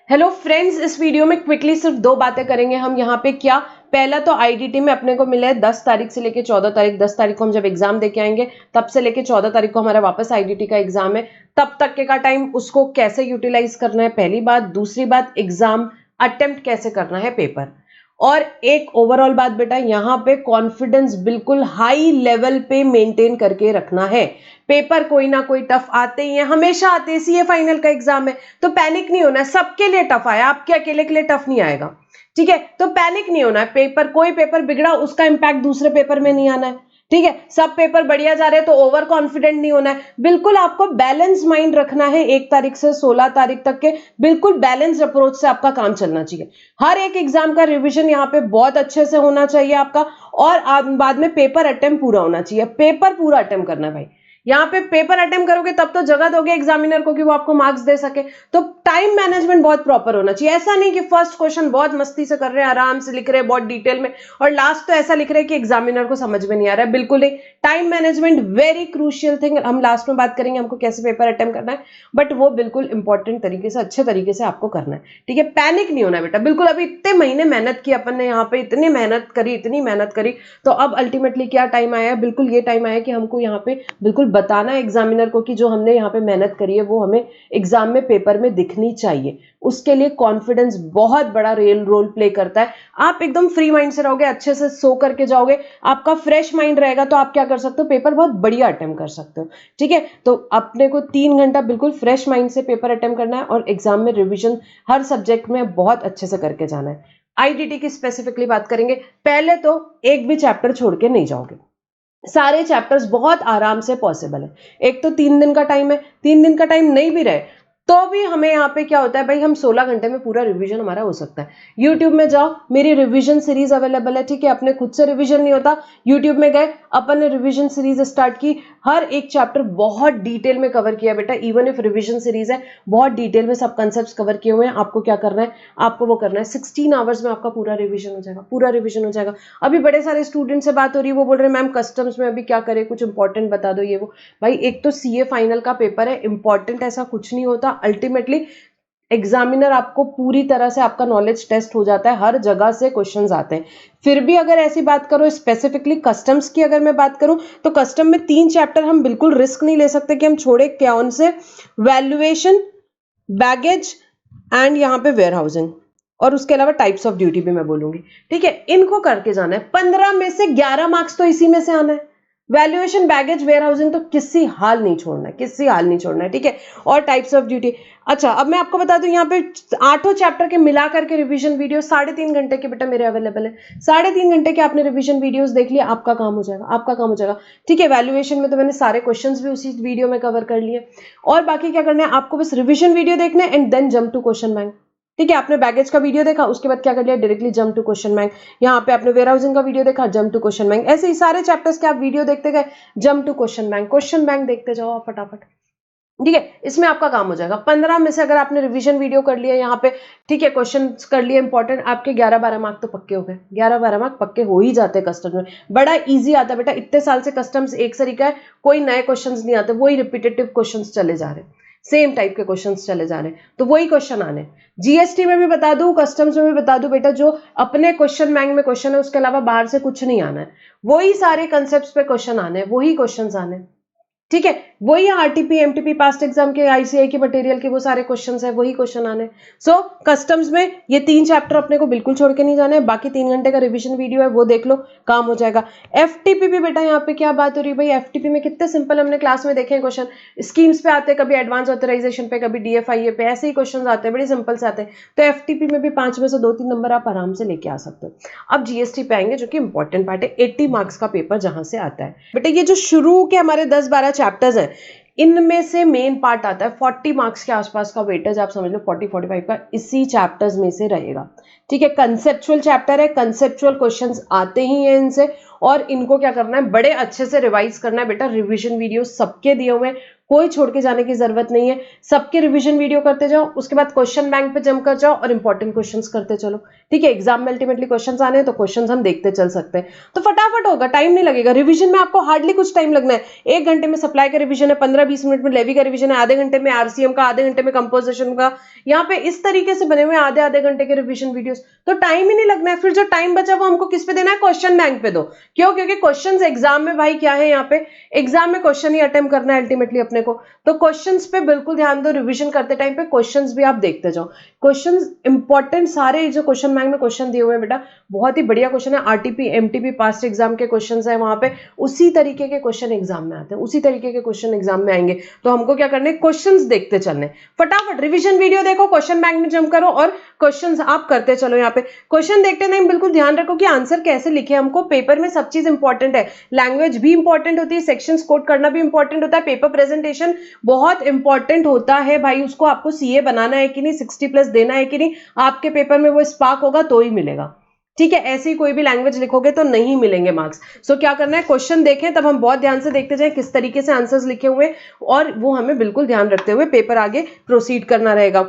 Hello friends, इस video में quickly सिर्फ दो बातें करेंगे हम यहाँ पे। क्या पहला तो आईडीटी में अपने को मिला है 10 तारीख से लेके 14 तारीख। 10 तारीख को हम जब एग्जाम देके आएंगे तब से लेके 14 तारीख को हमारा वापस आईडीटी का एग्जाम है। तब तक के का टाइम उसको कैसे यूटिलाइज करना है, पहली बात। दूसरी बात, एग्जाम अटेम्प्ट कैसे करना है पेपर। और एक ओवरऑल बात बेटा, यहाँ पे कॉन्फिडेंस बिल्कुल हाई लेवल पे मेंटेन करके रखना है। पेपर कोई ना कोई टफ आते ही है, हमेशा आते हैं। सीए फाइनल का एग्जाम है तो पैनिक नहीं होना है, सबके लिए टफ आया, आपके अकेले के लिए टफ नहीं आएगा। ठीक है, तो पैनिक नहीं होना है। कोई पेपर बिगड़ा उसका इंपैक्ट दूसरे पेपर में नहीं आना है। ठीक है, सब पेपर बढ़िया जा रहे हैं तो ओवर कॉन्फिडेंट नहीं होना है। बिल्कुल आपको बैलेंस माइंड रखना है। 1 तारीख से 16 तारीख तक के बिल्कुल बैलेंस अप्रोच से आपका काम चलना चाहिए। हर एक एग्जाम का रिवीजन यहाँ पे बहुत अच्छे से होना चाहिए आपका। और बाद में पेपर अटेम्प्ट पूरा होना चाहिए। पेपर पूरा अटेम्प्ट करना है भाई। यहाँ पे पेपर अटेम्प्ट करोगे तब तो जगह दोगे एग्जामिनर को कि वो आपको मार्क्स दे सके। तो टाइम मैनेजमेंट बहुत प्रॉपर होना चाहिए। ऐसा नहीं कि फर्स्ट क्वेश्चन बहुत मस्ती से कर रहे हैं, आराम से लिख रहे हैं बहुत डिटेल में, और लास्ट तो ऐसा लिख रहे हैं कि एग्जामिनर को समझ में नहीं आ रहा है। बिल्कुल नहीं। Time management very crucial thing. हम लास्ट में बात करेंगे हमको कैसे पेपर अटेम्प्ट करना है, बट वो बिल्कुल इंपॉर्टेंट तरीके से, अच्छे तरीके से आपको करना है। ठीक है, पैनिक नहीं होना है बेटा बिल्कुल। अभी इतने महीने मेहनत की अपन ने, यहाँ पे इतनी मेहनत करी, तो अब अल्टीमेटली क्या टाइम आया है, बिल्कुल ये टाइम आया कि हमको यहाँ पे बिल्कुल बताना है एग्जामिनर को कि जो हमने यहाँ पे मेहनत करी है वो हमें एग्जाम में पेपर में दिखनी चाहिए। उसके लिए कॉन्फिडेंस बहुत बड़ा रोल प्ले करता है। आप एकदम फ्री माइंड से रहोगे, अच्छे से सो करके जाओगे, आपका फ्रेश माइंड रहेगा, तो आप क्या कर सकते हो, पेपर बहुत बढ़िया अटेम्प्ट कर सकते हो। ठीक है, तो अपने को 3 घंटा बिल्कुल फ्रेश माइंड से पेपर अटेम्प्ट करना है और एग्जाम में रिविजन हर सब्जेक्ट में बहुत अच्छे से करके जाना है। आईडीटी की स्पेसिफिकली बात करेंगे। पहले तो एक भी चैप्टर छोड़ के नहीं जाओगे, सारे चैप्टर्स बहुत आराम से पॉसिबल है। एक तो 3 दिन का टाइम है, 3 दिन का टाइम नहीं भी रहे तो भी हमें यहाँ पे क्या होता है भाई, हम 16 घंटे में पूरा रिवीजन हमारा हो सकता है। यूट्यूब में जाओ, मेरी रिवीजन सीरीज अवेलेबल है। ठीक है, अपने खुद से रिवीजन नहीं होता, यूट्यूब में गए, अपन ने रिवीजन सीरीज स्टार्ट की, हर एक चैप्टर बहुत डिटेल में कवर किया बेटा। इवन इफ रिवीजन सीरीज है, बहुत डिटेल में सब कंसेप्ट कवर किए हुए हैं। आपको क्या करना है, आपको वो करना है। 16 आवर्स में आपका पूरा रिवीजन हो जाएगा, पूरा रिवीजन हो जाएगा। अभी बड़े सारे स्टूडेंट से बात हो रही है, वो बोल रहे हैं मैम कस्टम्स में अभी क्या करें, कुछ इंपॉर्टेंट बता दो ये वो। भाई एक तो सीए फाइनल का पेपर है, इंपॉर्टेंट ऐसा कुछ नहीं होता। अल्टीमेटली एग्जामिनर आपको पूरी तरह से, आपका नॉलेज टेस्ट हो जाता है, हर जगह से क्वेश्चंस आते हैं। फिर भी अगर ऐसी बात करो स्पेसिफिकली कस्टम्स की, अगर मैं बात करूं तो कस्टम में 3 चैप्टर हम बिल्कुल रिस्क नहीं ले सकते कि हम छोड़े। क्या उनसे, वैल्यूएशन, बैगेज एंड यहाँ पे वेयर हाउसिंग, और उसके अलावा टाइप्स ऑफ ड्यूटी भी मैं बोलूंगी। ठीक है, इनको करके जाना है। 15 में से 11 मार्क्स तो इसी में से आना है। वैल्यूएशन, बैगेज, वेयर हाउसिंग तो किसी हाल नहीं छोड़ना है, किसी हाल नहीं छोड़ना है। ठीक है, और टाइप्स ऑफ ड्यूटी। अच्छा, अब मैं आपको बता दूं, यहाँ पे 8 चैप्टर के मिला करके रिवीजन वीडियो 3.5 घंटे के बेटा मेरे अवेलेबल है। 3.5 घंटे के आपने रिवीजन वीडियोस देख लिया, आपका काम हो जाएगा, आपका काम हो जाएगा। ठीक है, वैल्यूएशन में तो मैंने सारे क्वेश्चंस भी उसी वीडियो में कवर कर लिए। और बाकी क्या करना है, आपको बस रिवीजन वीडियो देखना है and then jump to question bank. ठीक है, आपने बैगेज का वीडियो देखा, उसके बाद क्या कर लिया, directly jump to question bank. यहाँ पे आपने वेयर हाउसिंग का वीडियो देखा, जंप टू क्वेश्चन बैंक। ऐसे ही सारे चैप्टर्स के आप वीडियो देखते गए, जंप टू क्वेश्चन बैंक देखते जाओ आप फटाफट। ठीक है, इसमें आपका काम हो जाएगा। 15 में से अगर आपने रिवीजन वीडियो कर लिया यहाँ पे, ठीक है, क्वेश्चन कर लिए इंपॉर्टेंट, आपके 11-12 मार्क तो पक्के हो गए। 11-12 मार्क पक्के हो ही जाते हैं कस्टम्स में। बड़ा इजी आता है बेटा, इतने साल से कस्टम्स एक तरीका है, कोई नए क्वेश्चंस नहीं आते, वही रिपीटेटिव क्वेश्चंस चले जा रहे हैं, सेम टाइप के क्वेश्चंस चले जा रहे हैं, तो वही क्वेश्चन आने। जीएसटी में भी बता दूं, कस्टम्स में भी बता दूं बेटा, जो अपने क्वेश्चन बैंक में क्वेश्चन है उसके अलावा बाहर से कुछ नहीं आना है। वही सारे कंसेप्ट पे क्वेश्चन आने हैं, वही क्वेश्चन आने हैं। ठीक है, वही आरटीपी एमटीपी पास्ट एग्जाम के आईसीआई के मटेरियल के वो सारे क्वेश्चंस है, वही क्वेश्चन आने। सो कस्टम्स में ये 3 चैप्टर अपने को बिल्कुल छोड़ के नहीं जाना है। बाकी 3 घंटे का रिवीजन वीडियो है, वो देख लो, काम हो जाएगा। एफटीपी भी बेटा, यहाँ पे क्या बात हो रही है भाई, एफटीपी में कितने सिंपल हमने क्लास में देखे हैं क्वेश्चन। स्कीम्स पे आते हैं, कभी एडवांस ऑथराइजेशन पे, कभी डीएफआईए पे, ऐसे ही क्वेश्चन आते हैं, बड़े सिंपल से आते हैं। तो एफटीपी में भी 5 में से 2-3 नंबर आप आराम से लेके आ सकते हो। अब जीएसटी पे आएंगे, जो कि इंपॉर्टेंट पार्ट है, 80 मार्क्स का पेपर जहां से आता है बेटा। ये जो शुरू के हमारे 10-12 चैप्टर्स हैं, इनमें से मेन पार्ट आता है 40 मार्क्स के आसपास का वेटेज, आप समझ लो 40-45 का इसी चैप्टर्स में से रहेगा। ठीक है, कंसेप्चुअल चैप्टर है, कंसेप्चुअल क्वेश्चंस आते ही हैं इनसे, और इनको क्या करना है, बड़े अच्छे से रिवाइज करना है बेटा। रिवीजन वीडियो सबके दिए हुए हैं, कोई छोड़ के जाने की जरूरत नहीं है, सबके रिवीजन वीडियो करते जाओ, उसके बाद क्वेश्चन बैंक पे जम कर जाओ और इंपॉर्टेंट क्वेश्चंस करते चलो। ठीक है, एग्जाम में अल्टीमेटली क्वेश्चंस आने हैं तो क्वेश्चंस हम देखते चल सकते हैं, तो फटाफट होगा, टाइम नहीं लगेगा। रिवीजन में आपको हार्डली कुछ टाइम लगना है, 1 घंटे में सप्लाई का रिवीजन है, 15-20 मिनट में लेवी का रिवीजन है, आधे घंटे में आरसीएम का, आधे घंटे में कंपोजिशन का। यहाँ पे इस तरीके से बने हुए आधे आधे घंटे के रिवीजन वीडियोस, तो टाइम ही नहीं लगना है। फिर जो टाइम बचा वो हमको किस पे देना है, क्वेश्चन बैंक पे दो। क्यों? क्योंकि क्वेश्चंस एग्जाम में भाई क्या है, यहाँ पे एग्जाम में क्वेश्चन ही अटेम्प्ट करना है अल्टीमेटली अपने को, तो क्वेश्चंस पे बिल्कुल ध्यान दो। रिवीजन करते टाइम पे क्वेश्चंस भी आप देखते जाओ, क्वेश्चंस इंपॉर्टेंट सारे जो क्वेश्चन बैंक में क्वेश्चन दिए हुए हैं बेटा, बहुत ही बढ़िया क्वेश्चन है। आरटीपी एमटीपी पास्ट एग्जाम के क्वेश्चंस है वहां पे, उसी तरीके के क्वेश्चन एग्जाम में आते हैं, उसी तरीके के क्वेश्चन एग्जाम में आएंगे। तो हमको क्या करने, क्वेश्चंस देखते चलने, फटाफट रिवीजन वीडियो देखो, क्वेश्चन बैंक में जंप करो और क्वेश्चंस आप करते चलो। यहाँ पे क्वेश्चन देखते टाइम बिल्कुल ध्यान रखो कि आंसर कैसे लिखे। हमको पेपर में सब चीज इंपॉर्टेंट है, लैंग्वेज भी इंपॉर्टेंट होती है, सेक्शंस कोड करना भी इंपॉर्टेंट होता है, पेपर प्रेजेंटेशन बहुत इंपॉर्टेंट होता है भाई, उसको आपको सीए बनाना है कि नहीं, 60+ देना है कि नहीं, आपके पेपर में वो स्पार्क होगा तो ही मिलेगा। ठीक है, ऐसी कोई भी लैंग्वेज लिखोगे तो नहीं मिलेंगे मार्क्स। सो क्या करना है, क्वेश्चन देखें तब हम बहुत ध्यान से देखते जाएं किस तरीके से आंसर्स लिखे हुए, और वो हमें बिल्कुल ध्यान रखते हुए पेपर आगे प्रोसीड करना रहेगा।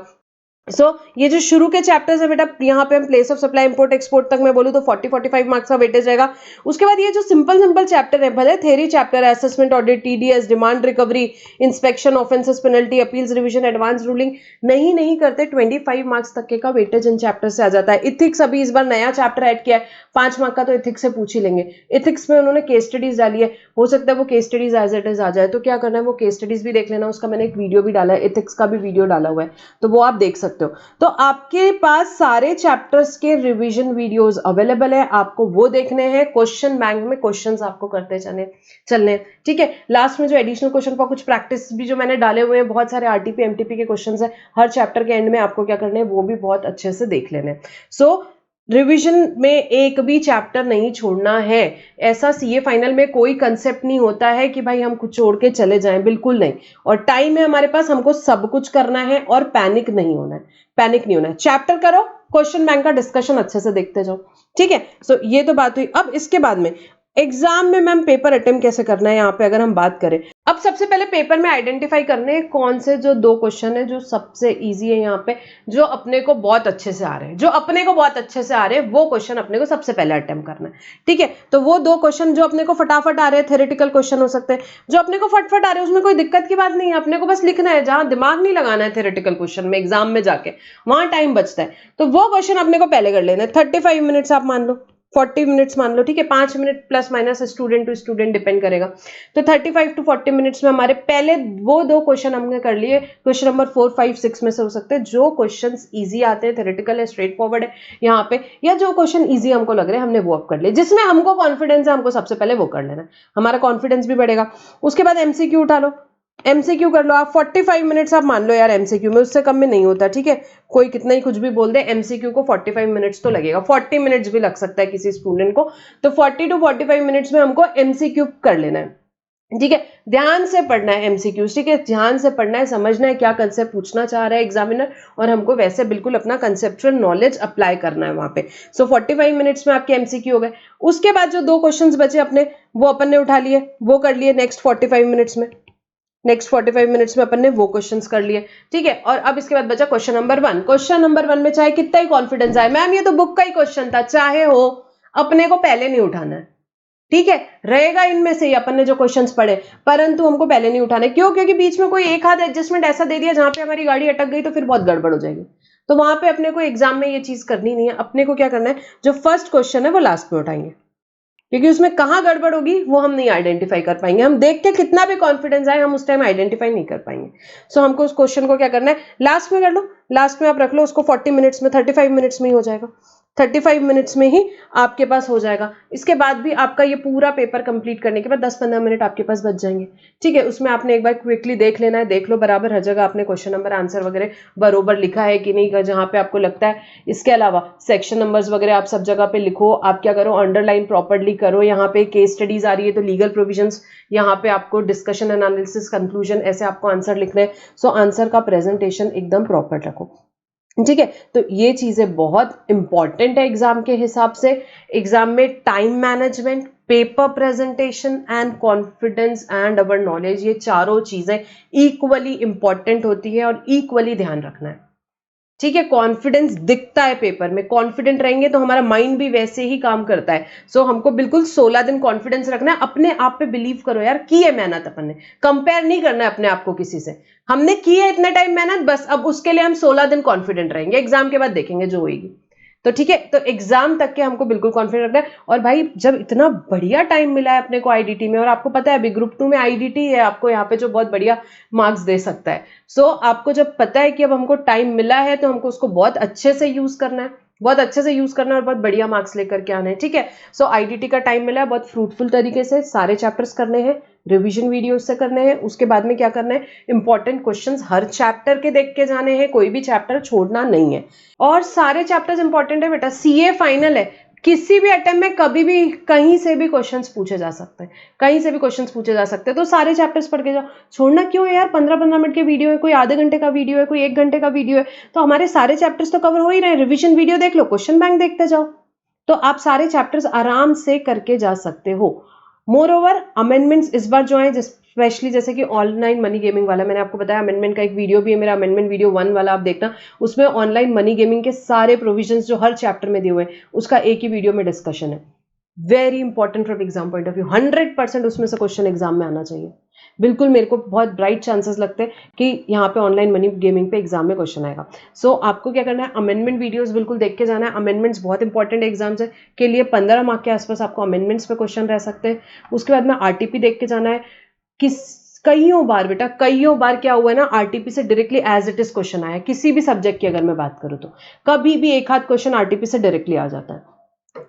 ये जो शुरू के चैप्टर्स है बेटा, यहाँ पे हम place of supply import export तक मैं बोलूँ तो 40-45 मार्क्स का वेटेज रहेगा। उसके बाद ये जो सिंपल चैप्टर है, भले थ्योरी चैप्टर है, assessment audit, TDS, demand recovery, inspection, offences, penalty, appeals, revision, advance ruling, नहीं करते 25 मार्क्स तक का वेटेज इन चैप्टर से आ जाता है। इथिक्स अभी इस बार नया चैप्टर ऐड किया है, 5 मार्क का तो इथिक्स से पूछ ही लेंगे। इथिक्स में उन्होंने केस स्टडीज डाली है, हो सकता है वो case studies as it is आ जाए, तो क्या करना है, वो केस स्टडीज भी देख लेना, उसका मैंने एक वीडियो भी डाला है, इथिक्स का भी वीडियो डाला हुआ है, तो वो आप देख सकते हो। तो आपके पास सारे चैप्टर्स के रिवीजन वीडियोस अवेलेबल है, आपको वो देखने हैं, क्वेश्चन बैंक में क्वेश्चंस आपको करते चलने। ठीक है, लास्ट में जो एडिशनल क्वेश्चन का कुछ प्रैक्टिस भी जो मैंने डाले हुए हैं, बहुत सारे आरटीपी एमटीपी के क्वेश्चंस है, हर चैप्टर के एंड में आपको क्या करना है, वो भी बहुत अच्छे से देख लेने। रिवीजन में एक भी चैप्टर नहीं छोड़ना है। ऐसा सीए फाइनल में कोई कंसेप्ट नहीं होता है कि भाई हम कुछ छोड़ के चले जाएं, बिल्कुल नहीं। और टाइम है हमारे पास, हमको सब कुछ करना है और पैनिक नहीं होना है। चैप्टर करो, क्वेश्चन बैंक का डिस्कशन अच्छे से देखते जाओ। ठीक है, ये तो बात हुई। अब इसके बाद में एग्जाम में मैम पेपर अटेम्प्ट कैसे करना है, यहाँ पे अगर हम बात करें, अब सबसे पहले पेपर में आइडेंटिफाई करने कौन से जो 2 क्वेश्चन है जो सबसे इजी है, यहाँ पे जो अपने को बहुत अच्छे से आ रहे हैं, वो क्वेश्चन अपने को सबसे पहले अटेम्प्ट करना है। ठीक है, तो वो 2 क्वेश्चन जो अपने को फटाफट आ रहे हैं, थ्योरेटिकल क्वेश्चन हो सकते हैं, जो अपने को फटफट आ रहे हैं उसमें कोई दिक्कत की बात नहीं है, अपने को बस लिखना है, जहां दिमाग नहीं लगाना है थ्योरेटिकल क्वेश्चन में एग्जाम में जाके, वहां टाइम बचता है, तो वो क्वेश्चन अपने को पहले कर लेना है। 35 मिनट्स आप मान लो, 40 मिनट्स मान लो, ठीक है, 5 minute plus minus student to student depend करेगा, तो 35 to 40 मिनट्स में हमारे पहले वो 2 क्वेश्चन हमने कर लिए। क्वेश्चन नंबर 4, 5, 6 में से हो सकते हैं, जो क्वेश्चन इजी आते हैं, थ्योरेटिकल है, स्ट्रेट फॉरवर्ड है यहाँ पे, या जो क्वेश्चन इजी हमको लग रहे हैं हमने वो अब कर लिए, जिसमें हमको कॉन्फिडेंस है, हमको सबसे पहले वो कर लेना है, हमारा कॉन्फिडेंस भी बढ़ेगा। उसके बाद एमसीक्यू उठा लो, एमसीक्यू कर लो आप, 45 मिनट्स आप मान लो यार एमसीक्यू में, उससे कम में नहीं होता। ठीक है, कोई कितना ही कुछ भी बोल दे, एमसीक्यू को 45 मिनट्स तो लगेगा, 40 मिनट्स भी लग सकता है किसी स्टूडेंट को, तो 40 to 45 मिनट्स में हमको एमसीक्यू कर लेना है। ठीक है, ध्यान से पढ़ना है एमसीक्यू, ठीक है, ध्यान से पढ़ना है, समझना है क्या कंसेप्ट पूछना चाह रहा है एग्जामिनर, और हमको वैसे बिल्कुल अपना कंसेप्चुअल नॉलेज अप्लाई करना है वहां पे। 45 मिनट्स में आपके एमसीक्यू हो गए। उसके बाद जो 2 क्वेश्चंस बचे अपने, वो अपन ने उठा लिए, वो कर लिए नेक्स्ट 45 मिनट्स में, अपन ने वो क्वेश्चंस कर लिए। ठीक है, और अब इसके बाद बचा क्वेश्चन नंबर 1। क्वेश्चन नंबर 1 में चाहे कितना ही कॉन्फिडेंस आए, मैम ये तो बुक का ही क्वेश्चन था, चाहे हो, अपने को पहले नहीं उठाना है। ठीक है, रहेगा इनमें से ही अपन ने जो क्वेश्चंस पढ़े, परंतु हमको पहले नहीं उठाना है। क्यों? क्योंकि बीच में कोई एक आध एडजस्टमेंट ऐसा दे दिया जहां पे हमारी गाड़ी अटक गई तो फिर बहुत गड़बड़ हो जाएगी, तो वहां पे अपने को एग्जाम में ये चीज करनी नहीं है। अपने को क्या करना है, जो फर्स्ट क्वेश्चन है वो लास्ट में उठाएंगे, क्योंकि उसमें कहां गड़बड़ होगी वो हम नहीं आइडेंटिफाई कर पाएंगे, हम देख के कितना भी कॉन्फिडेंस आए हम उस टाइम आइडेंटिफाई नहीं कर पाएंगे। सो हमको उस क्वेश्चन को क्या करना है, लास्ट में कर लो, लास्ट में आप रख लो उसको, 40 मिनट्स में, 35 मिनट्स में ही हो जाएगा, 35 मिनट्स में ही आपके पास हो जाएगा। इसके बाद भी आपका ये पूरा पेपर कंप्लीट करने के बाद 10-15 मिनट आपके पास बच जाएंगे। ठीक है, उसमें आपने एक बार क्विकली देख लेना है, देख लो बराबर हर जगह आपने क्वेश्चन नंबर आंसर वगैरह बरोबर लिखा है कि नहीं, जहां पे आपको लगता है। इसके अलावा सेक्शन नंबर्स वगैरह आप सब जगह पे लिखो, आप क्या करो, अंडरलाइन प्रॉपर्ली करो। यहाँ पे केस स्टडीज आ रही है तो लीगल प्रोविजंस, यहाँ पे आपको डिस्कशन एनालिसिस कंक्लूजन, ऐसे आपको आंसर लिखना है। सो आंसर का प्रेजेंटेशन एकदम प्रॉपर रखो। ठीक है, तो ये चीजें बहुत इंपॉर्टेंट है एग्जाम के हिसाब से। एग्जाम में time management, paper presentation and confidence and our knowledge, ये चारों चीजें इक्वली इंपॉर्टेंट होती है और इक्वली ध्यान रखना है। ठीक है, कॉन्फिडेंस दिखता है पेपर में, कॉन्फिडेंट रहेंगे तो हमारा माइंड भी वैसे ही काम करता है। सो हमको बिल्कुल 16 दिन कॉन्फिडेंस रखना है, अपने आप पे बिलीव करो यार, की है मेहनत अपन ने, कंपेयर नहीं करना है अपने आप को किसी से, हमने की है इतने टाइम मेहनत, बस अब उसके लिए हम 16 दिन कॉन्फिडेंट रहेंगे, एग्जाम के बाद देखेंगे जो होगी। तो ठीक है, तो एग्जाम तक के हमको बिल्कुल कॉन्फिडेंट रखना है। और भाई जब इतना बढ़िया टाइम मिला है अपने को आईडीटी में, और आपको पता है अभी ग्रुप 2 में आईडीटी है आपको यहाँ पे जो बहुत बढ़िया मार्क्स दे सकता है। सो आपको जब पता है कि अब हमको टाइम मिला है तो हमको उसको बहुत अच्छे से यूज करना है, बहुत अच्छे से यूज करना है और बहुत बढ़िया मार्क्स लेकर के आना है। ठीक है, सो आईडीटी का टाइम मिला है, बहुत फ्रूटफुल तरीके से सारे चैप्टर्स करने हैं, रिवीजन वीडियो से करने हैं। उसके बाद में क्या करना है, इंपॉर्टेंट क्वेश्चंस हर चैप्टर के देख के जाने हैं, कोई भी चैप्टर छोड़ना नहीं है। और सारे चैप्टर्स इंपॉर्टेंट है बेटा, सीए फाइनल है, किसी भी अटेम्प्ट में कभी भी कहीं से भी क्वेश्चंस पूछे जा सकते हैं, कहीं से भी क्वेश्चंस पूछे जा सकते हैं, तो सारे चैप्टर्स पढ़ के जाओ। छोड़ना क्यों है यार, 15-15 मिनट के वीडियो है, कोई आधे घंटे का वीडियो है, कोई 1 घंटे का वीडियो है, तो हमारे सारे चैप्टर्स तो कवर हो ही रहे हैं। रिविजन वीडियो देख लो, क्वेश्चन बैंक देखते जाओ, तो आप सारे चैप्टर्स आराम से करके जा सकते हो। मोर ओवर अमेंडमेंट्स इस बार जो है, स्पेशली जैसे कि ऑनलाइन मनी गेमिंग वाला, मैंने आपको बताया अमेंडमेंट का एक वीडियो भी है मेरा, अमेंडमेंट वीडियो 1 वाला आप देखना, उसमें ऑनलाइन मनी गेमिंग के सारे प्रोविजंस जो हर चैप्टर में दिए हुए हैं उसका एक ही वीडियो में डिस्कशन है। Very important from exam point of view, 100% उसमें से क्वेश्चन एग्जाम में आना चाहिए। बिल्कुल मेरे को बहुत ब्राइट चांसेस लगते हैं कि यहाँ पे ऑनलाइन मनी गेमिंग पे एग्जाम में क्वेश्चन आएगा। सो आपको क्या करना है, अमेंडमेंट वीडियोस बिल्कुल देख के जाना है। अमेंडमेंट्स बहुत इंपॉर्टेंट एग्जाम्स के लिए, 15 मार्क के आसपास आपको अमेंडमेंट्स पे क्वेश्चन रह सकते हैं। उसके बाद में आरटीपी देख के जाना है। किस कईयों बार बेटा, कईयों बार क्या हुआ है ना, आरटीपी से directly as it is question आया, किसी भी सब्जेक्ट की अगर मैं बात करूँ तो कभी भी एक हाथ क्वेश्चन आरटीपी से डायरेक्टली आ जाता है।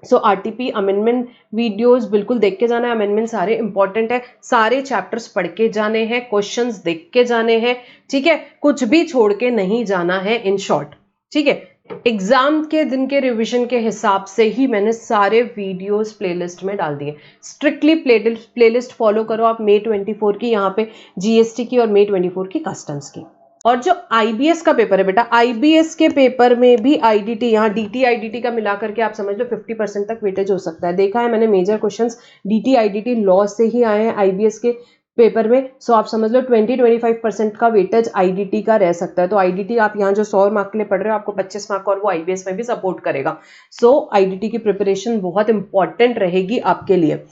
सो आरटीपी अमेंडमेंट वीडियोस बिल्कुल देख के जाना है। अमेंडमेंट सारे इंपॉर्टेंट है, सारे चैप्टर्स पढ़ के जाने हैं, क्वेश्चंस देख के जाने हैं। ठीक है, कुछ भी छोड़ के नहीं जाना है, इन शॉर्ट। ठीक है, एग्जाम के दिन के रिवीजन के हिसाब से ही मैंने सारे वीडियोस प्लेलिस्ट में डाल दिए। स्ट्रिक्टली प्लेलिस्ट फॉलो करो आप, May 24 की यहाँ पे जीएसटी की और May 24 की कस्टम्स की। और जो आईबीएस का पेपर है बेटा, आईबीएस के पेपर में भी आईडीटी, यहाँ डीटी आईडीटी का मिला करके आप समझ लो 50% तक वेटेज हो सकता है। देखा है मैंने, major questions DT IDT law से ही आए हैं आईबीएस के पेपर में। सो आप समझ लो 20-25% का वेटेज आईडीटी का रह सकता है। तो आईडीटी आप यहाँ जो 100 मार्क के लिए पढ़ रहे हो, आपको 25 मार्क और वो आईबीएस में भी सपोर्ट करेगा। सो आईडीटी की प्रिपरेशन बहुत इंपॉर्टेंट रहेगी आपके लिए।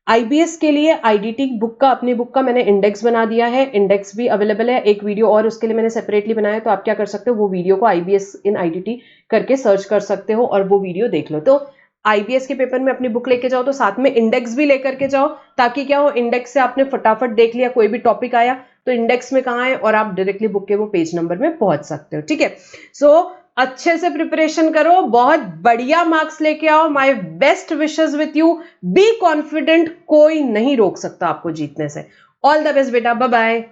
आईबीएस के लिए आईडीटी बुक का, अपनी बुक का मैंने इंडेक्स बना दिया है, इंडेक्स भी अवेलेबल है, एक वीडियो और उसके लिए मैंने सेपरेटली बनाया। तो आप क्या कर सकते हो, वो वीडियो को आईबीएस इन आईडीटी करके सर्च कर सकते हो और वो वीडियो देख लो। तो आईबीएस के पेपर में अपनी बुक लेके जाओ, तो साथ में इंडेक्स भी लेकर के जाओ, ताकि क्या हो, इंडेक्स से आपने फटाफट देख लिया, कोई भी टॉपिक आया तो इंडेक्स में कहाँ है और आप डायरेक्टली बुक के वो पेज नंबर में पहुंच सकते हो। ठीक है, सो अच्छे से प्रिपरेशन करो, बहुत बढ़िया मार्क्स लेके आओ। My best wishes with you, be confident, कोई नहीं रोक सकता आपको जीतने से। ऑल द बेस्ट बेटा, बाय बाय।